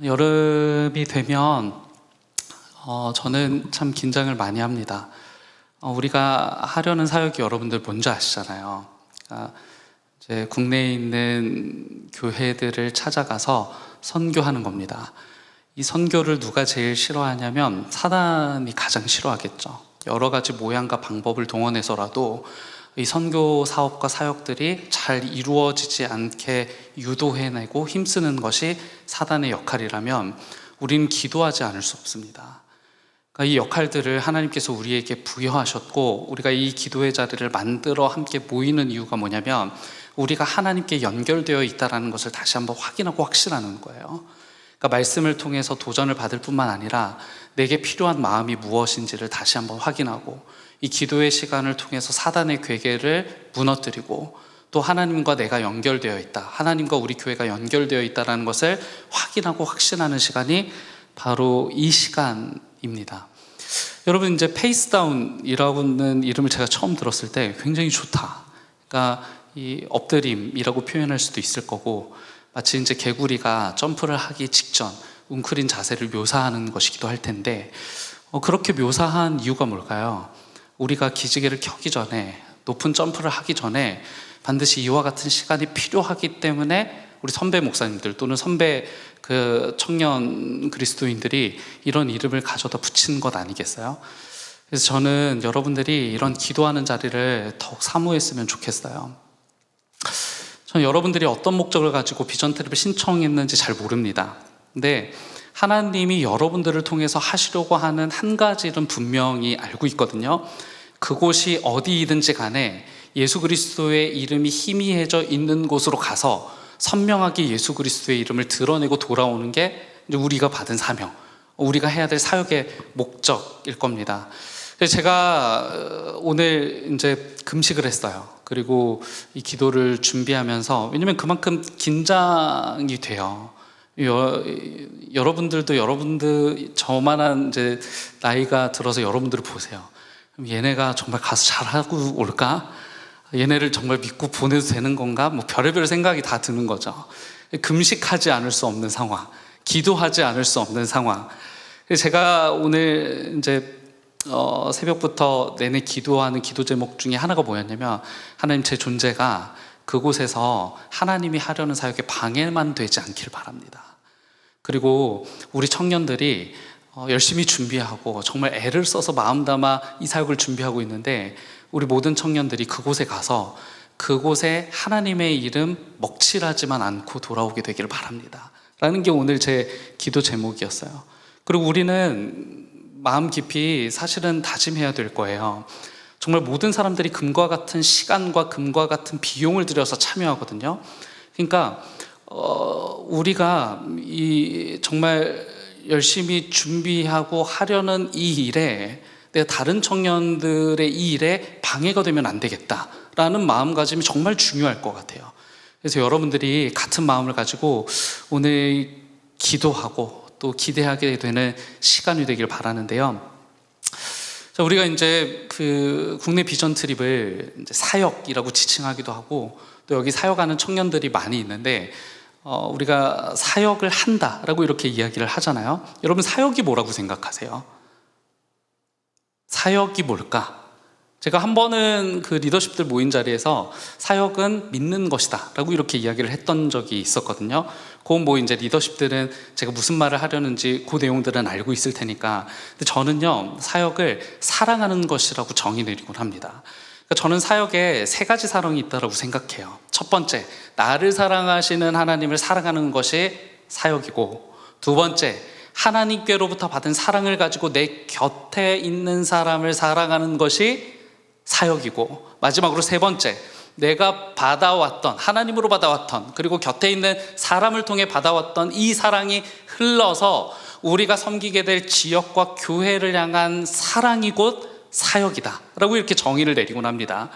여름이 되면 저는 참 긴장을 많이 합니다. 우리가 하려는 사역이 여러분들 뭔지 아시잖아요. 그러니까 이제 국내에 있는 교회들을 찾아가서 선교하는 겁니다. 이 선교를 누가 제일 싫어하냐면 사단이 가장 싫어하겠죠. 여러 가지 모양과 방법을 동원해서라도 이 선교 사업과 사역들이 잘 이루어지지 않게 유도해내고 힘쓰는 것이 사단의 역할이라면 우리는 기도하지 않을 수 없습니다. 그러니까 이 역할들을 하나님께서 우리에게 부여하셨고, 우리가 이 기도의 자리를 만들어 함께 모이는 이유가 뭐냐면 우리가 하나님께 연결되어 있다는 것을 다시 한번 확인하고 확신하는 거예요. 그러니까 말씀을 통해서 도전을 받을 뿐만 아니라 내게 필요한 마음이 무엇인지를 다시 한번 확인하고, 이 기도의 시간을 통해서 사단의 괴계를 무너뜨리고, 또 하나님과 내가 연결되어 있다, 하나님과 우리 교회가 연결되어 있다는 것을 확인하고 확신하는 시간이 바로 이 시간입니다. 여러분, 이제 페이스다운이라는 이름을 제가 처음 들었을 때 굉장히 좋다, 그러니까 이 엎드림이라고 표현할 수도 있을 거고, 마치 이제 개구리가 점프를 하기 직전 웅크린 자세를 묘사하는 것이기도 할 텐데, 그렇게 묘사한 이유가 뭘까요? 우리가 기지개를 켜기 전에, 높은 점프를 하기 전에 반드시 이와 같은 시간이 필요하기 때문에 우리 선배 목사님들 또는 선배 청년 그리스도인들이 이런 이름을 가져다 붙인 것 아니겠어요? 그래서 저는 여러분들이 이런 기도하는 자리를 더욱 사모했으면 좋겠어요. 저는 여러분들이 어떤 목적을 가지고 비전 트립을 신청했는지 잘 모릅니다. 근데 하나님이 여러분들을 통해서 하시려고 하는 한 가지는 분명히 알고 있거든요. 그곳이 어디이든지 간에 예수 그리스도의 이름이 희미해져 있는 곳으로 가서 선명하게 예수 그리스도의 이름을 드러내고 돌아오는 게 이제 우리가 받은 사명, 우리가 해야 될 사역의 목적일 겁니다. 그래서 제가 오늘 이제 금식을 했어요. 그리고 이 기도를 준비하면서, 왜냐면 그만큼 긴장이 돼요. 여러분들도 저만한 이제 나이가 들어서 여러분들을 보세요. 그럼 얘네가 정말 가서 잘하고 올까? 얘네를 정말 믿고 보내도 되는 건가? 뭐 별의별 생각이 다 드는 거죠. 금식하지 않을 수 없는 상황, 기도하지 않을 수 없는 상황. 그래서 제가 오늘 이제 새벽부터 내내 기도하는 기도 제목 중에 하나가 뭐였냐면, 하나님, 제 존재가 그곳에서 하나님이 하려는 사역에 방해만 되지 않길 바랍니다. 그리고 우리 청년들이 열심히 준비하고 정말 애를 써서 마음 담아 이 사역을 준비하고 있는데, 우리 모든 청년들이 그곳에 가서 그곳에 하나님의 이름 먹칠하지만 않고 돌아오게 되기를 바랍니다 라는 게 오늘 제 기도 제목이었어요. 그리고 우리는 마음 깊이 사실은 다짐해야 될 거예요. 정말 모든 사람들이 금과 같은 시간과 금과 같은 비용을 들여서 참여하거든요. 그러니까 우리가 정말 열심히 준비하고 하려는 이 일에, 내가 다른 청년들의 이 일에 방해가 되면 안 되겠다라는 마음가짐이 정말 중요할 것 같아요. 그래서 여러분들이 같은 마음을 가지고 오늘 기도하고 또 기대하게 되는 시간이 되길 바라는데요. 자, 우리가 이제 국내 비전 트립을 이제 사역이라고 지칭하기도 하고, 또 여기 사역하는 청년들이 많이 있는데, 우리가 사역을 한다라고 이렇게 이야기를 하잖아요. 여러분, 사역이 뭐라고 생각하세요? 사역이 뭘까? 제가 한 번은 그 리더십들 모인 자리에서 사역은 믿는 것이다 라고 이렇게 이야기를 했던 적이 있었거든요. 그건 뭐 이제 리더십들은 제가 무슨 말을 하려는지 그 내용들은 알고 있을 테니까. 근데 저는요, 사역을 사랑하는 것이라고 정의 내리곤 합니다. 그러니까 저는 사역에 세 가지 사랑이 있다고 생각해요. 첫 번째, 나를 사랑하시는 하나님을 사랑하는 것이 사역이고, 두 번째, 하나님께로부터 받은 사랑을 가지고 내 곁에 있는 사람을 사랑하는 것이 사역이고, 마지막으로 세 번째, 내가 받아왔던, 하나님으로 받아왔던, 그리고 곁에 있는 사람을 통해 받아왔던 이 사랑이 흘러서 우리가 섬기게 될 지역과 교회를 향한 사랑이 곧 사역이다 라고 이렇게 정의를 내리곤 합니다.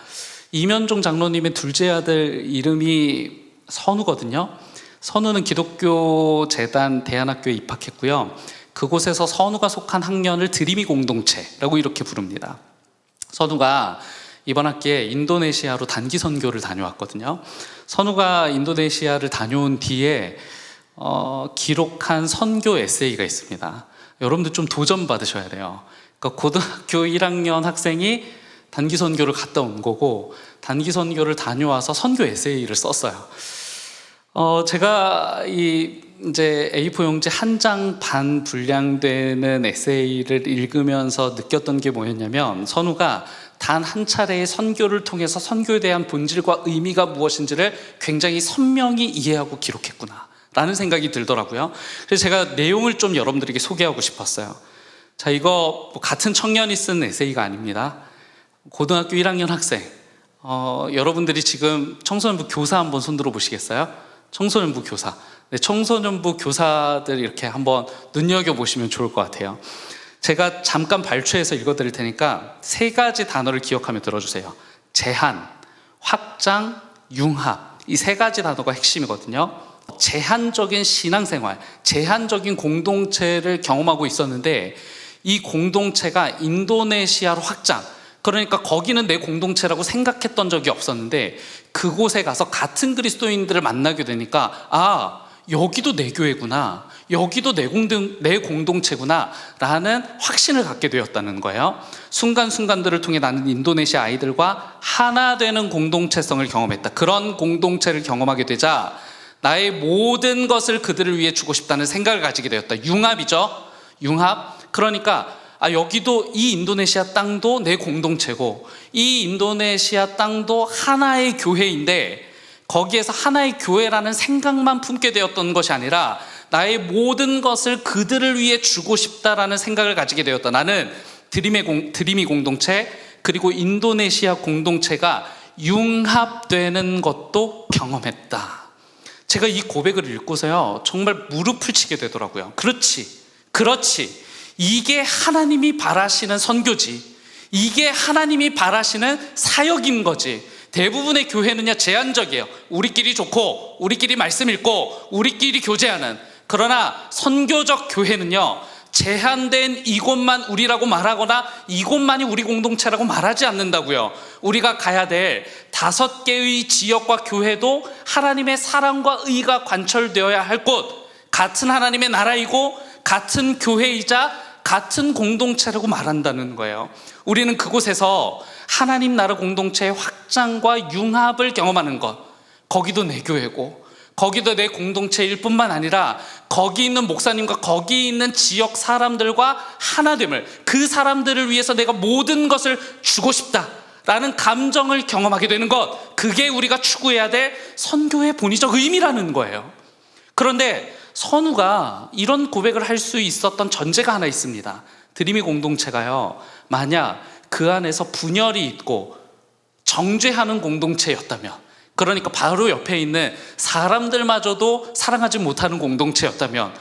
이면종 장로님의 둘째 아들 이름이 선우거든요. 선우는 기독교 재단 대안학교에 입학했고요. 그곳에서 선우가 속한 학년을 드림이 공동체라고 이렇게 부릅니다. 선우가 이번 학기에 인도네시아로 단기 선교를 다녀왔거든요. 선우가 인도네시아를 다녀온 뒤에 기록한 선교 에세이가 있습니다. 여러분들 좀 도전 받으셔야 돼요. 그러니까 고등학교 1학년 학생이 단기 선교를 갔다 온 거고, 단기 선교를 다녀와서 선교 에세이를 썼어요. 제가 이제 A4 용지 한 장 반 분량되는 에세이를 읽으면서 느꼈던 게 뭐였냐면, 선우가 단 한 차례의 선교를 통해서 선교에 대한 본질과 의미가 무엇인지를 굉장히 선명히 이해하고 기록했구나 라는 생각이 들더라고요. 그래서 제가 내용을 좀 여러분들에게 소개하고 싶었어요. 자, 이거 같은 청년이 쓴 에세이가 아닙니다. 고등학교 1학년 학생, 여러분들이 지금 청소년부 교사 한번 손들어 보시겠어요? 청소년부 교사. 네, 청소년부 교사들 이렇게 한번 눈여겨보시면 좋을 것 같아요. 제가 잠깐 발췌해서 읽어드릴 테니까 3가지 단어를 기억하며 들어주세요. 제한, 확장, 융합. 이 3가지 단어가 핵심이거든요. 제한적인 신앙생활, 제한적인 공동체를 경험하고 있었는데, 이 공동체가 인도네시아로 확장, 그러니까 거기는 내 공동체라고 생각했던 적이 없었는데 그곳에 가서 같은 그리스도인들을 만나게 되니까 여기도 내 교회구나, 여기도 내 공동체구나 라는 확신을 갖게 되었다는 거예요. 순간순간들을 통해 나는 인도네시아 아이들과 하나 되는 공동체성을 경험했다. 그런 공동체를 경험하게 되자 나의 모든 것을 그들을 위해 주고 싶다는 생각을 가지게 되었다. 융합이죠. 융합. 그러니까 여기도, 이 인도네시아 땅도 내 공동체고 이 인도네시아 땅도 하나의 교회인데, 거기에서 하나의 교회라는 생각만 품게 되었던 것이 아니라 나의 모든 것을 그들을 위해 주고 싶다라는 생각을 가지게 되었다. 나는 드림이 공동체, 그리고 인도네시아 공동체가 융합되는 것도 경험했다. 제가 이 고백을 읽고서요, 정말 무릎을 치게 되더라고요. 그렇지. 이게 하나님이 바라시는 선교지. 이게 하나님이 바라시는 사역인 거지. 대부분의 교회는요, 제한적이에요. 우리끼리 좋고, 우리끼리 말씀 읽고, 우리끼리 교제하는. 그러나 선교적 교회는요, 제한된 이곳만 우리라고 말하거나 이곳만이 우리 공동체라고 말하지 않는다고요. 우리가 가야 될 5개의 지역과 교회도 하나님의 사랑과 의가 관철되어야 할 곳, 같은 하나님의 나라이고 같은 교회이자 같은 공동체라고 말한다는 거예요. 우리는 그곳에서 하나님 나라 공동체의 확장과 융합을 경험하는 것, 거기도 내 교회고 거기도 내 공동체일 뿐만 아니라 거기 있는 목사님과 거기 있는 지역 사람들과 하나됨을, 그 사람들을 위해서 내가 모든 것을 주고 싶다라는 감정을 경험하게 되는 것, 그게 우리가 추구해야 될 선교의 본의적 의미라는 거예요. 그런데 선우가 이런 고백을 할 수 있었던 전제가 하나 있습니다. 드림이 공동체가요, 만약 그 안에서 분열이 있고 정죄하는 공동체였다면, 그러니까 바로 옆에 있는 사람들마저도 사랑하지 못하는 공동체였다면,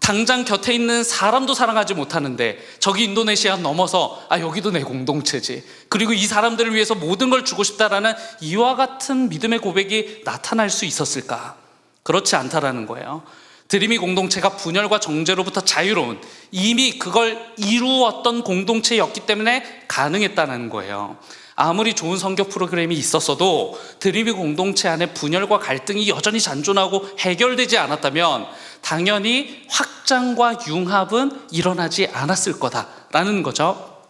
당장 곁에 있는 사람도 사랑하지 못하는데 저기 인도네시아 넘어서 여기도 내 공동체지, 그리고 이 사람들을 위해서 모든 걸 주고 싶다라는 이와 같은 믿음의 고백이 나타날 수 있었을까? 그렇지 않다라는 거예요. 드림이 공동체가 분열과 정죄로부터 자유로운, 이미 그걸 이루었던 공동체였기 때문에 가능했다는 거예요. 아무리 좋은 선교 프로그램이 있었어도 드림이 공동체 안에 분열과 갈등이 여전히 잔존하고 해결되지 않았다면 당연히 확장과 융합은 일어나지 않았을 거다라는 거죠.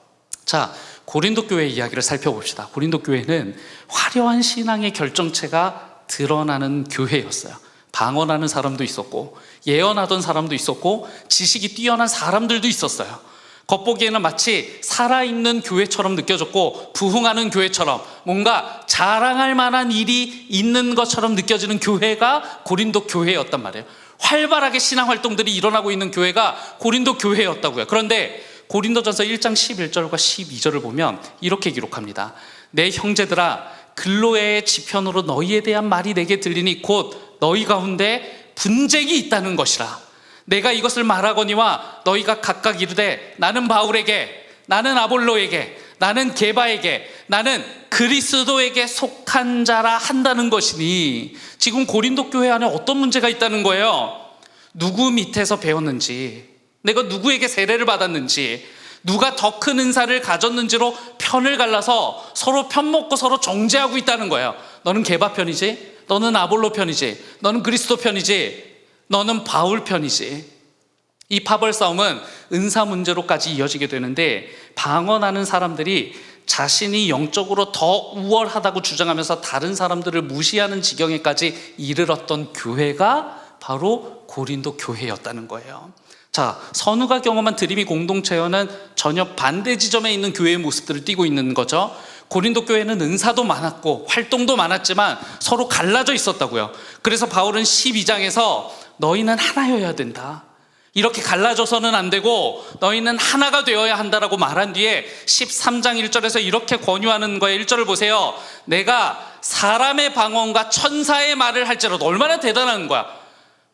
자, 고린도 교회 이야기를 살펴봅시다. 고린도 교회는 화려한 신앙의 결정체가 드러나는 교회였어요. 방언하는 사람도 있었고 예언하던 사람도 있었고 지식이 뛰어난 사람들도 있었어요. 겉보기에는 마치 살아있는 교회처럼 느껴졌고 부흥하는 교회처럼 뭔가 자랑할 만한 일이 있는 것처럼 느껴지는 교회가 고린도 교회였단 말이에요. 활발하게 신앙 활동들이 일어나고 있는 교회가 고린도 교회였다고요. 그런데 고린도전서 1장 11절과 12절을 보면 이렇게 기록합니다. 내 형제들아, 글로에의 지편으로 너희에 대한 말이 내게 들리니 곧 너희 가운데 분쟁이 있다는 것이라. 내가 이것을 말하거니와 너희가 각각 이르되 나는 바울에게, 나는 아볼로에게, 나는 게바에게, 나는 그리스도에게 속한 자라 한다는 것이니, 지금 고린도 교회 안에 어떤 문제가 있다는 거예요? 누구 밑에서 배웠는지, 내가 누구에게 세례를 받았는지, 누가 더 큰 은사를 가졌는지로 편을 갈라서 서로 편먹고 서로 정죄하고 있다는 거예요. 너는 게바 편이지, 너는 아볼로 편이지, 너는 그리스도 편이지. 너는 바울 편이지. 이 파벌 싸움은 은사 문제로까지 이어지게 되는데, 방언하는 사람들이 자신이 영적으로 더 우월하다고 주장하면서 다른 사람들을 무시하는 지경에까지 이르렀던 교회가 바로 고린도 교회였다는 거예요. 자, 선우가 경험한 드림이 공동체와는 전혀 반대 지점에 있는 교회의 모습들을 띠고 있는 거죠. 고린도 교회는 은사도 많았고 활동도 많았지만 서로 갈라져 있었다고요. 그래서 바울은 12장에서 너희는 하나여야 된다, 이렇게 갈라져서는 안 되고 너희는 하나가 되어야 한다라고 말한 뒤에 13장 1절에서 이렇게 권유하는 거예요. 1절을 보세요. 내가 사람의 방언과 천사의 말을 할지라도, 얼마나 대단한 거야.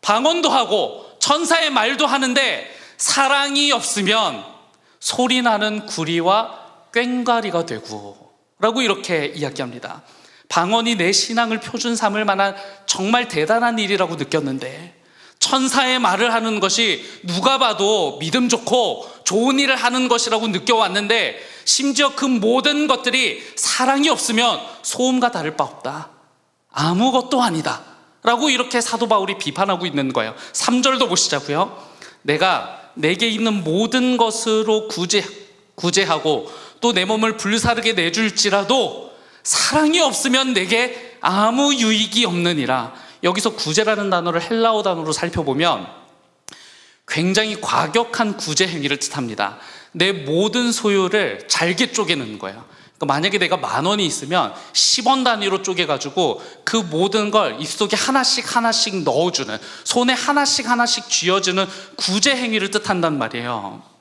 방언도 하고 천사의 말도 하는데 사랑이 없으면 소리나는 구리와 꽹과리가 되고 라고 이렇게 이야기합니다. 방언이 내 신앙을 표준 삼을 만한 정말 대단한 일이라고 느꼈는데, 천사의 말을 하는 것이 누가 봐도 믿음 좋고 좋은 일을 하는 것이라고 느껴왔는데, 심지어 그 모든 것들이 사랑이 없으면 소음과 다를 바 없다, 아무것도 아니다 라고 이렇게 사도 바울이 비판하고 있는 거예요. 3절도 보시자고요. 내가 내게 있는 모든 것으로 구제하고 또 내 몸을 불사르게 내줄지라도 사랑이 없으면 내게 아무 유익이 없느니라. 여기서 구제라는 단어를 헬라어 단어로 살펴보면 굉장히 과격한 구제 행위를 뜻합니다. 내 모든 소유를 잘게 쪼개는 거예요. 그러니까 만약에 내가 10,000원이 있으면 10원 단위로 쪼개가지고 그 모든 걸 입속에 하나씩 넣어주는, 손에 하나씩 쥐어주는 구제 행위를 뜻한단 말이에요.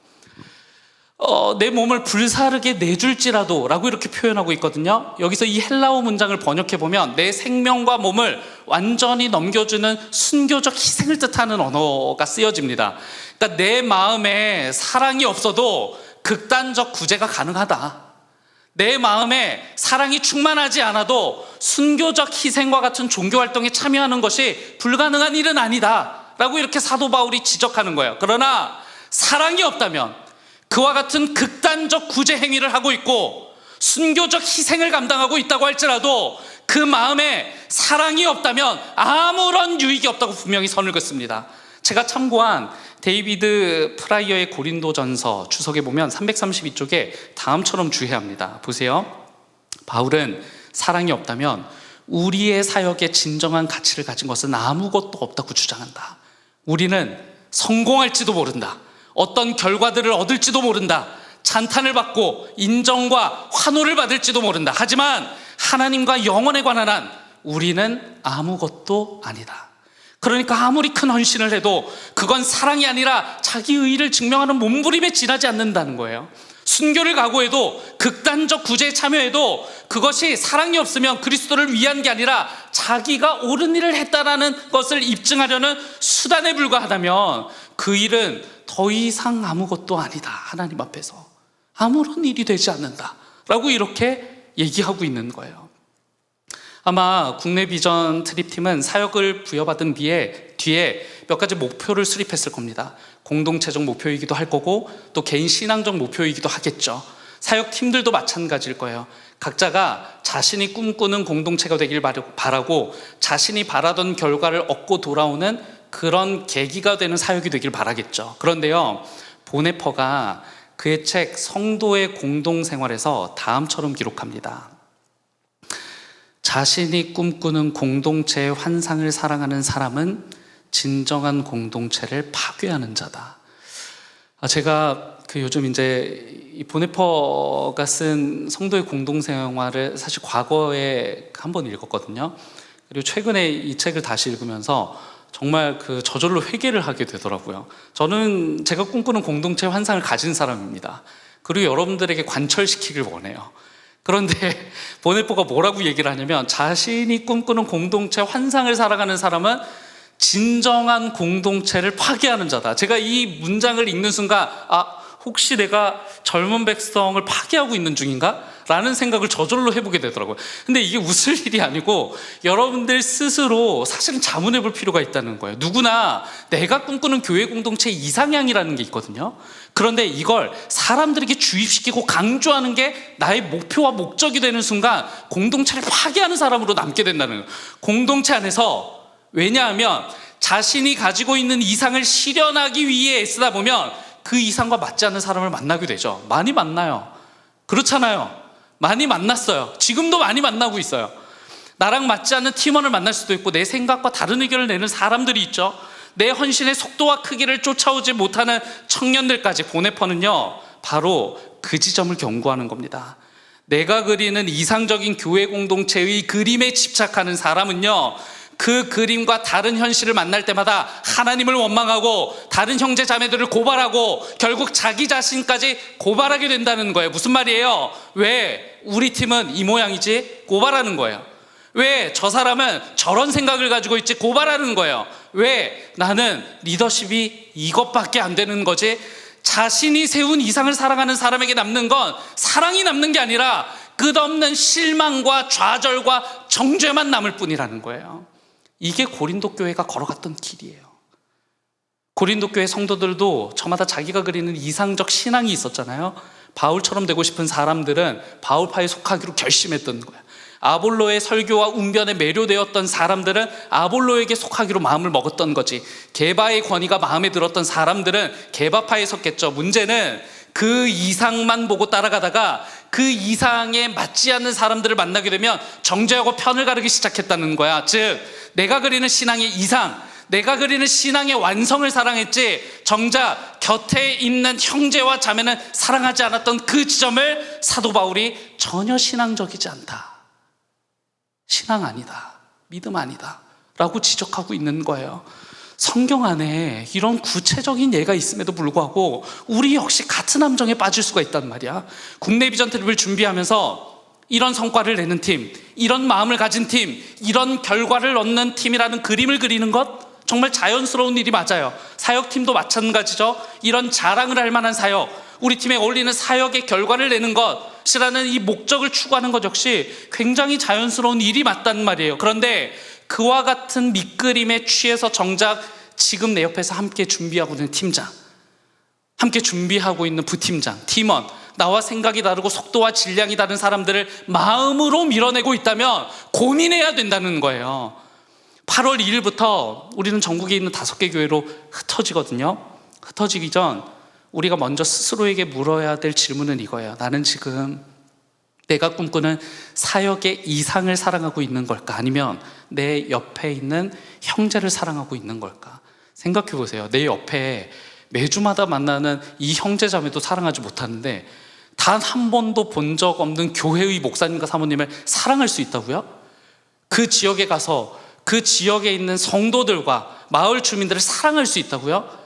내 몸을 불사르게 내줄지라도 라고 이렇게 표현하고 있거든요. 여기서 이 헬라어 문장을 번역해보면 내 생명과 몸을 완전히 넘겨주는 순교적 희생을 뜻하는 언어가 쓰여집니다. 그러니까 내 마음에 사랑이 없어도 극단적 구제가 가능하다, 내 마음에 사랑이 충만하지 않아도 순교적 희생과 같은 종교활동에 참여하는 것이 불가능한 일은 아니다 라고 이렇게 사도 바울이 지적하는 거예요. 그러나 사랑이 없다면, 그와 같은 극단적 구제 행위를 하고 있고 순교적 희생을 감당하고 있다고 할지라도 그 마음에 사랑이 없다면 아무런 유익이 없다고 분명히 선을 긋습니다. 제가 참고한 데이비드 프라이어의 고린도전서 주석에 보면 332쪽에 다음처럼 주해합니다. 보세요. 바울은 사랑이 없다면 우리의 사역의 진정한 가치를 가진 것은 아무것도 없다고 주장한다. 우리는 성공할지도 모른다, 어떤 결과들을 얻을지도 모른다, 찬탄을 받고 인정과 환호를 받을지도 모른다. 하지만 하나님과 영원에 관한 한 우리는 아무것도 아니다. 그러니까 아무리 큰 헌신을 해도 그건 사랑이 아니라 자기 의의를 증명하는 몸부림에 지나지 않는다는 거예요. 순교를 각오해도, 극단적 구제에 참여해도 그것이 사랑이 없으면 그리스도를 위한 게 아니라 자기가 옳은 일을 했다라는 것을 입증하려는 수단에 불과하다면 그 일은 더 이상 아무것도 아니다, 하나님 앞에서 아무런 일이 되지 않는다 라고 이렇게 얘기하고 있는 거예요. 아마 국내 비전 트립팀은 사역을 부여받은 뒤에 몇 가지 목표를 수립했을 겁니다. 공동체적 목표이기도 할 거고 또 개인 신앙적 목표이기도 하겠죠. 사역팀들도 마찬가지일 거예요. 각자가 자신이 꿈꾸는 공동체가 되길 바라고 자신이 바라던 결과를 얻고 돌아오는 그런 계기가 되는 사역이 되길 바라겠죠. 그런데요, 보네퍼가 그의 책 성도의 공동생활에서 다음처럼 기록합니다. 자신이 꿈꾸는 공동체의 환상을 사랑하는 사람은 진정한 공동체를 파괴하는 자다. 제가 요즘 이제 이 보네퍼가 쓴 성도의 공동생활을 사실 과거에 한번 읽었거든요. 그리고 최근에 이 책을 다시 읽으면서 정말 저절로 회개를 하게 되더라고요. 저는 제가 꿈꾸는 공동체 환상을 가진 사람입니다. 그리고 여러분들에게 관철시키길 원해요. 그런데 보네퍼가 뭐라고 얘기를 하냐면, 자신이 꿈꾸는 공동체 환상을 살아가는 사람은 진정한 공동체를 파괴하는 자다. 제가 이 문장을 읽는 순간 혹시 내가 젊은 백성을 파괴하고 있는 중인가? 라는 생각을 저절로 해보게 되더라고요. 근데 이게 웃을 일이 아니고 여러분들 스스로 사실은 자문해 볼 필요가 있다는 거예요. 누구나 내가 꿈꾸는 교회 공동체 이상향이라는 게 있거든요. 그런데 이걸 사람들에게 주입시키고 강조하는 게 나의 목표와 목적이 되는 순간 공동체를 파괴하는 사람으로 남게 된다는 거예요. 공동체 안에서, 왜냐하면 자신이 가지고 있는 이상을 실현하기 위해 애쓰다 보면 그 이상과 맞지 않는 사람을 만나게 되죠. 많이 만나요. 그렇잖아요. 많이 만났어요. 지금도 많이 만나고 있어요. 나랑 맞지 않는 팀원을 만날 수도 있고, 내 생각과 다른 의견을 내는 사람들이 있죠. 내 헌신의 속도와 크기를 쫓아오지 못하는 청년들까지. 보네퍼는요, 바로 그 지점을 경고하는 겁니다. 내가 그리는 이상적인 교회 공동체의 그림에 집착하는 사람은요, 그 그림과 다른 현실을 만날 때마다 하나님을 원망하고 다른 형제 자매들을 고발하고 결국 자기 자신까지 고발하게 된다는 거예요. 무슨 말이에요? 왜 우리 팀은 이 모양이지? 고발하는 거예요. 왜 저 사람은 저런 생각을 가지고 있지? 고발하는 거예요. 왜 나는 리더십이 이것밖에 안 되는 거지? 자신이 세운 이상을 사랑하는 사람에게 남는 건 사랑이 남는 게 아니라 끝없는 실망과 좌절과 정죄만 남을 뿐이라는 거예요. 이게 고린도 교회가 걸어갔던 길이에요. 고린도 교회 성도들도 저마다 자기가 그리는 이상적 신앙이 있었잖아요. 바울처럼 되고 싶은 사람들은 바울파에 속하기로 결심했던 거예요. 아볼로의 설교와 운변에 매료되었던 사람들은 아볼로에게 속하기로 마음을 먹었던 거지. 게바의 권위가 마음에 들었던 사람들은 게바파에 섰겠죠. 문제는 그 이상만 보고 따라가다가 그 이상에 맞지 않는 사람들을 만나게 되면 정죄하고 편을 가르기 시작했다는 거야. 즉, 내가 그리는 신앙의 이상, 내가 그리는 신앙의 완성을 사랑했지, 정작 곁에 있는 형제와 자매는 사랑하지 않았던 그 지점을 사도 바울이 전혀 신앙적이지 않다, 신앙 아니다, 믿음 아니다 라고 지적하고 있는 거예요. 성경 안에 이런 구체적인 예가 있음에도 불구하고 우리 역시 같은 함정에 빠질 수가 있단 말이야. 국내 비전 트립을 준비하면서 이런 성과를 내는 팀, 이런 마음을 가진 팀, 이런 결과를 얻는 팀이라는 그림을 그리는 것 정말 자연스러운 일이 맞아요. 사역팀도 마찬가지죠. 이런 자랑을 할 만한 사역, 우리 팀에 어울리는 사역의 결과를 내는 것이라는 이 목적을 추구하는 것 역시 굉장히 자연스러운 일이 맞단 말이에요. 그런데 그와 같은 밑그림에 취해서 정작 지금 내 옆에서 함께 준비하고 있는 팀장, 함께 준비하고 있는 부팀장, 팀원, 나와 생각이 다르고 속도와 질량이 다른 사람들을 마음으로 밀어내고 있다면 고민해야 된다는 거예요. 8월 2일부터 우리는 전국에 있는 5개 교회로 흩어지거든요. 흩어지기 전 우리가 먼저 스스로에게 물어야 될 질문은 이거예요. 나는 지금 내가 꿈꾸는 사역의 이상을 사랑하고 있는 걸까? 아니면 내 옆에 있는 형제를 사랑하고 있는 걸까? 생각해 보세요. 내 옆에 매주마다 만나는 이 형제자매도 사랑하지 못하는데 단 한 번도 본 적 없는 교회의 목사님과 사모님을 사랑할 수 있다고요? 그 지역에 가서 그 지역에 있는 성도들과 마을 주민들을 사랑할 수 있다고요?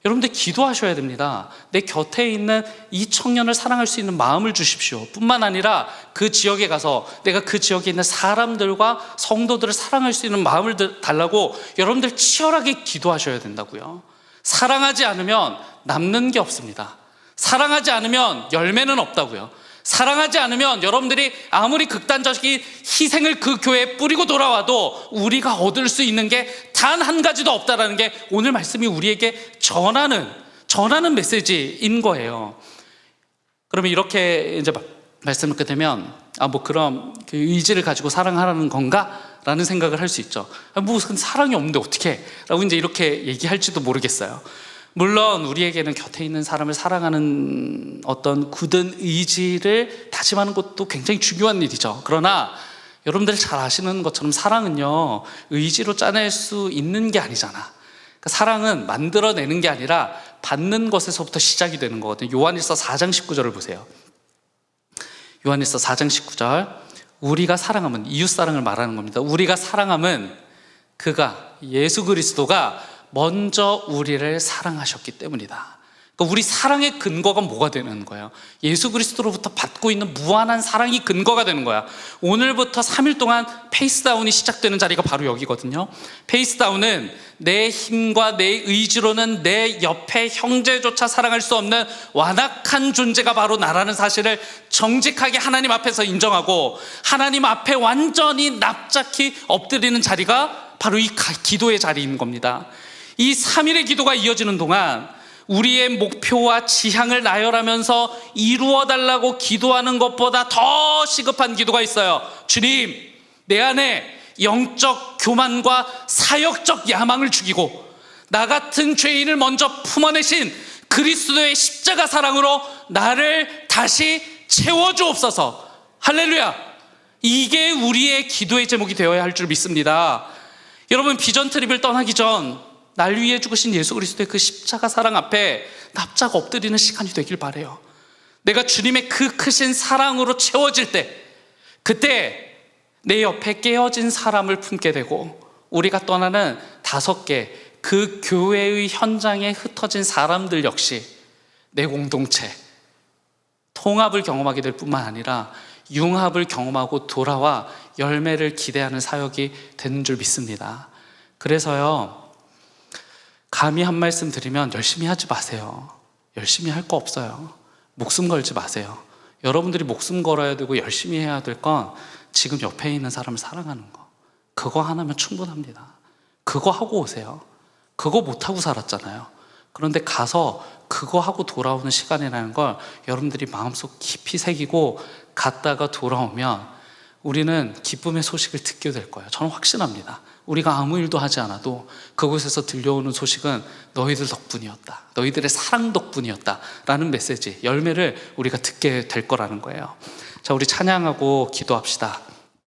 여러분들 기도하셔야 됩니다. 내 곁에 있는 이 청년을 사랑할 수 있는 마음을 주십시오. 뿐만 아니라 그 지역에 가서 내가 그 지역에 있는 사람들과 성도들을 사랑할 수 있는 마음을 달라고 여러분들 치열하게 기도하셔야 된다고요. 사랑하지 않으면 남는 게 없습니다. 사랑하지 않으면 열매는 없다고요. 사랑하지 않으면 여러분들이 아무리 극단적인 희생을 그 교회에 뿌리고 돌아와도 우리가 얻을 수 있는 게 단 한 가지도 없다라는 게 오늘 말씀이 우리에게 전하는 메시지인 거예요. 그러면 이렇게 이제 말씀을 듣게 되면 그럼 그 의지를 가지고 사랑하라는 건가? 라는 생각을 할 수 있죠. 무슨 사랑이 없는데 어떻게? 라고 이제 이렇게 얘기할지도 모르겠어요. 물론 우리에게는 곁에 있는 사람을 사랑하는 어떤 굳은 의지를 다짐하는 것도 굉장히 중요한 일이죠. 그러나 여러분들 잘 아시는 것처럼 사랑은요, 의지로 짜낼 수 있는 게 아니잖아. 그러니까 사랑은 만들어내는 게 아니라 받는 것에서부터 시작이 되는 거거든요. 요한일서 4장 19절을 보세요. 요한일서 4장 19절, 우리가 사랑함은 이웃사랑을 말하는 겁니다. 우리가 사랑함은 그가, 예수 그리스도가 먼저 우리를 사랑하셨기 때문이다. 그러니까 우리 사랑의 근거가 뭐가 되는 거예요? 예수 그리스도로부터 받고 있는 무한한 사랑이 근거가 되는 거야. 오늘부터 3일 동안 페이스다운이 시작되는 자리가 바로 여기거든요. 페이스다운은 내 힘과 내 의지로는 내 옆에 형제조차 사랑할 수 없는 완악한 존재가 바로 나라는 사실을 정직하게 하나님 앞에서 인정하고 하나님 앞에 완전히 납작히 엎드리는 자리가 바로 이 기도의 자리인 겁니다. 이 3일의 기도가 이어지는 동안 우리의 목표와 지향을 나열하면서 이루어달라고 기도하는 것보다 더 시급한 기도가 있어요. 주님, 내 안에 영적 교만과 사역적 야망을 죽이고 나 같은 죄인을 먼저 품어내신 그리스도의 십자가 사랑으로 나를 다시 채워주옵소서. 할렐루야. 이게 우리의 기도의 제목이 되어야 할 줄 믿습니다. 여러분, 비전 트립을 떠나기 전 날 위해 죽으신 예수 그리스도의 그 십자가 사랑 앞에 납작 엎드리는 시간이 되길 바라요. 내가 주님의 그 크신 사랑으로 채워질 때, 그때 내 옆에 깨어진 사람을 품게 되고 우리가 떠나는 5개 그 교회의 현장에 흩어진 사람들 역시 내 공동체 통합을 경험하게 될 뿐만 아니라 융합을 경험하고 돌아와 열매를 기대하는 사역이 되는 줄 믿습니다. 그래서요, 감히 한 말씀 드리면 열심히 하지 마세요. 열심히 할 거 없어요. 목숨 걸지 마세요. 여러분들이 목숨 걸어야 되고 열심히 해야 될 건 지금 옆에 있는 사람을 사랑하는 거, 그거 하나면 충분합니다. 그거 하고 오세요. 그거 못하고 살았잖아요. 그런데 가서 그거 하고 돌아오는 시간이라는 걸 여러분들이 마음속 깊이 새기고 갔다가 돌아오면 우리는 기쁨의 소식을 듣게 될 거예요. 저는 확신합니다. 우리가 아무 일도 하지 않아도 그곳에서 들려오는 소식은 너희들 덕분이었다, 너희들의 사랑 덕분이었다 라는 메시지, 열매를 우리가 듣게 될 거라는 거예요. 자, 우리 찬양하고 기도합시다.